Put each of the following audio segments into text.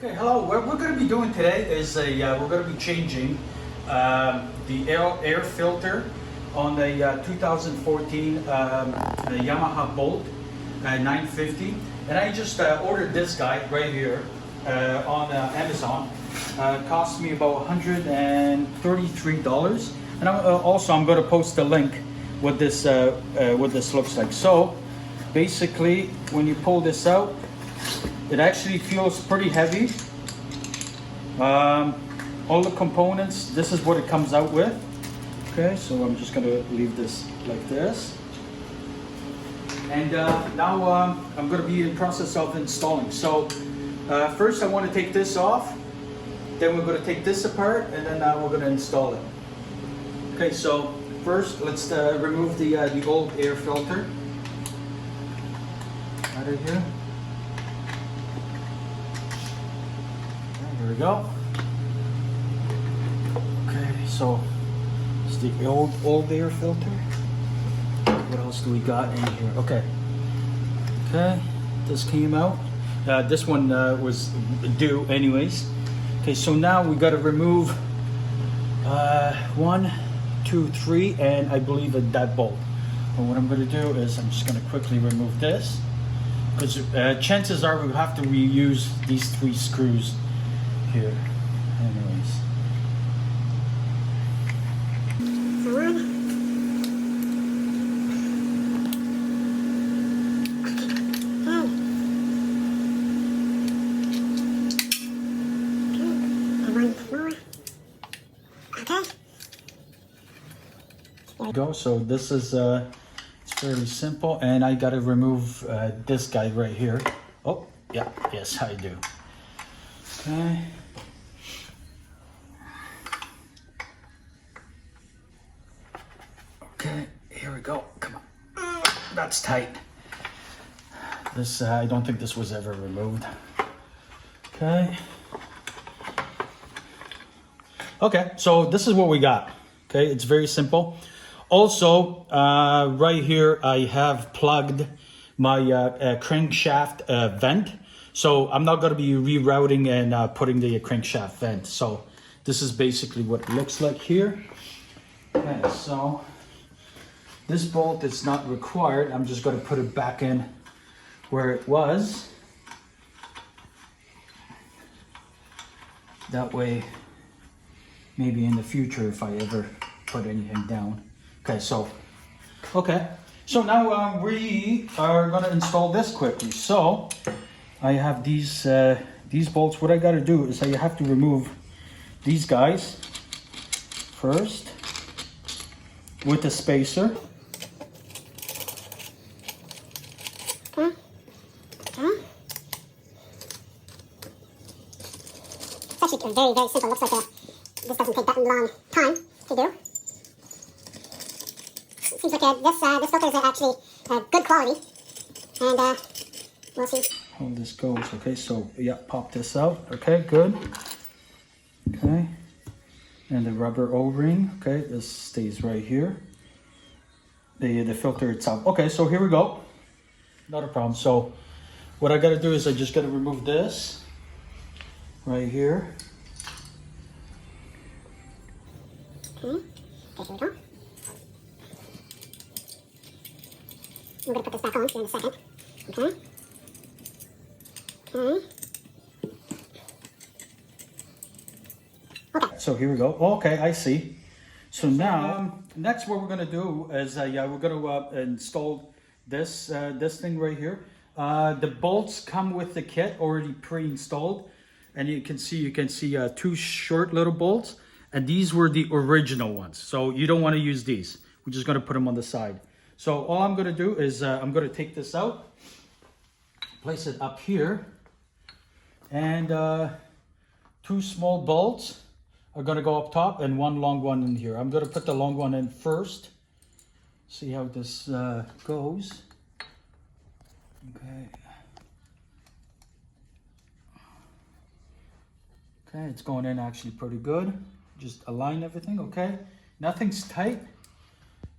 Okay, hello. What we're going to be doing today is we're going to be changing the air filter on the 2014 the Yamaha Bolt 950, and I just ordered this guy right here on Amazon. Cost me about $133, and I'm going to post a link what this looks like. So basically, when you pull this out, it actually feels pretty heavy. All the components, this is what it comes out with. Okay, so I'm just gonna leave this like this. And now I'm gonna be in process of installing. So first I want to take this off, then we're gonna take this apart, and then we're gonna install it. Okay, so first let's remove the old air filter out of here. There we go. Okay, so it's the old air filter. What else do we got in here? Okay, this came out. This one was due anyways. Okay, so now we got to remove 1, 2, 3, and I believe that bolt. And what I'm going to do is I'm just going to quickly remove this, because chances are we'll have to reuse these 3 screws here. Anyways. Go. So this is it's fairly simple, and I got to remove this guy right here. Oh yeah, yes I do. Okay. Okay, here we go. Come on. That's tight. This I don't think this was ever removed. Okay. Okay, so this is what we got. Okay, it's very simple. Also, right here I have plugged my crankshaft vent. So I'm not going to be rerouting and putting the crankshaft vent. So this is basically what it looks like here. Okay, so this bolt is not required. I'm just going to put it back in where it was. That way, maybe in the future if I ever put anything down. Okay, so now we are going to install this quickly. So I have these bolts. What I got to do is I have to remove these guys first with the spacer. It's actually very, very simple. Looks like this doesn't take that long time to do. Seems like this filter is actually good quality, and we'll see How this goes. Okay, so yeah, pop this out. Okay, good. Okay, and the rubber O-ring. Okay, this stays right here. The filter itself. Okay, so here we go. Not a problem. So what I got to do is I just got to remove this right here. Okay, here we go. I'm going to put this back on here in a second. Okay. Okay. So here we go. Okay, I see. So now, next what we're going to do is we're going to install this this thing right here. The bolts come with the kit already pre-installed, and you can see 2 short little bolts, and these were the original ones. So you don't want to use these. We're just going to put them on the side. So all I'm going to do is I'm going to take this out, place it up here, and 2 small bolts are going to go up top and 1 long one in here. I'm going to put the long one in first. See how this goes. Okay. Okay, it's going in actually pretty good. Just align everything, okay? Nothing's tight.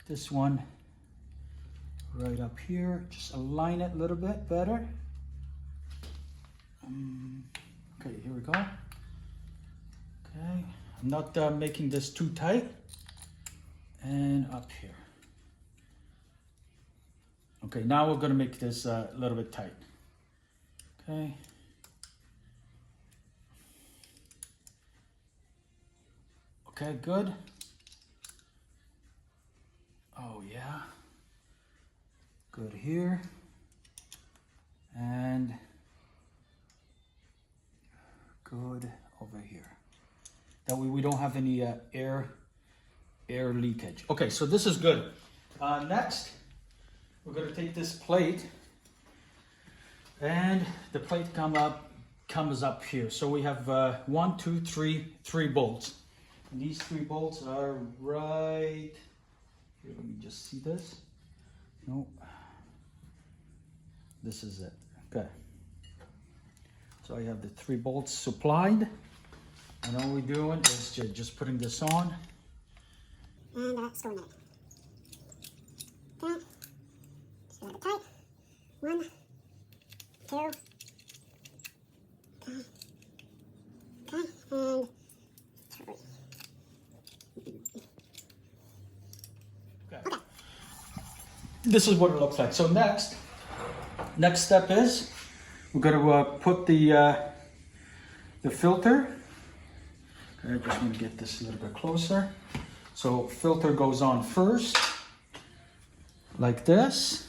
This one right up here, just align it a little bit better. Okay, here we we go. Okay, I'm not making this too tight. And up here. Okay, now we're gonna make this a little bit tight. Okay. Okay, good. Oh yeah. Good here. And good over here. That way we don't have any air leakage. Okay, so this is good. Next, we're going to take this plate, and the plate comes up here. So we have 1, 2, 3 bolts. And these 3 bolts are right here. Let me just see this. No, this is it. Okay. So I have the 3 bolts supplied, and all we're doing is just putting this on. And screw in it. Okay. Just grab it tight. 1, 2. Okay. Okay. And 3. Okay. This is what it looks like. So next step is we're going to put the filter. Okay, I just want to get this a little bit closer. So filter goes on first, like this,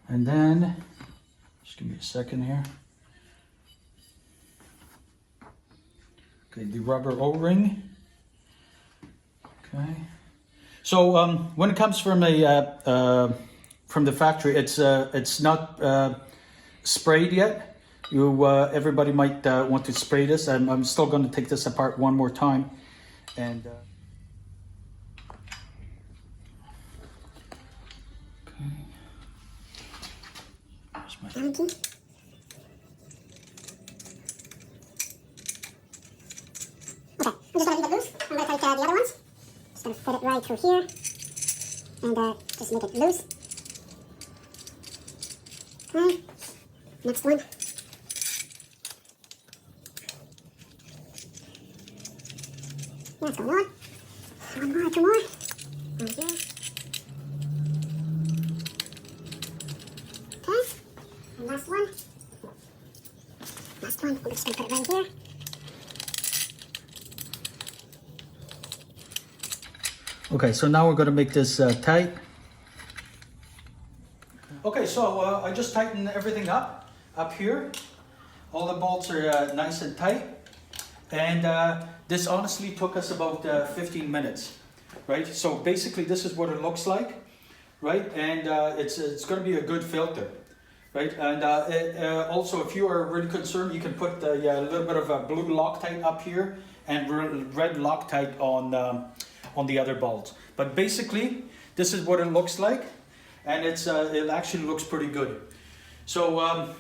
and then, just give me a second here. Okay, the rubber O-ring. Okay. So when it comes from the factory, it's not sprayed yet. Everybody might want to spray this. I'm still going to take this apart one more time, and. Okay, I'm just going to leave it loose. I'm going to take the other ones. Just going to fit it right through here. And just make it loose. Okay, next one. What's going on? 1 more, 2 more. Right here. And last one. Last one. I'm just going to put it right here. Okay, so now we're going to make this tight. Okay, so I just tightened everything up here. All the bolts are nice and tight. And this honestly took us about 15 minutes, right? So basically this is what it looks like, right? And it's going to be a good filter. Right, and also if you are really concerned, you can put a little bit of a blue Loctite up here and red Loctite on the other bolts. But basically, this is what it looks like, and it actually looks pretty good. So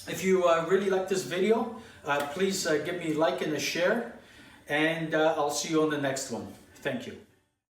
if you really like this video, please give me a like and a share, and I'll see you on the next one. Thank you.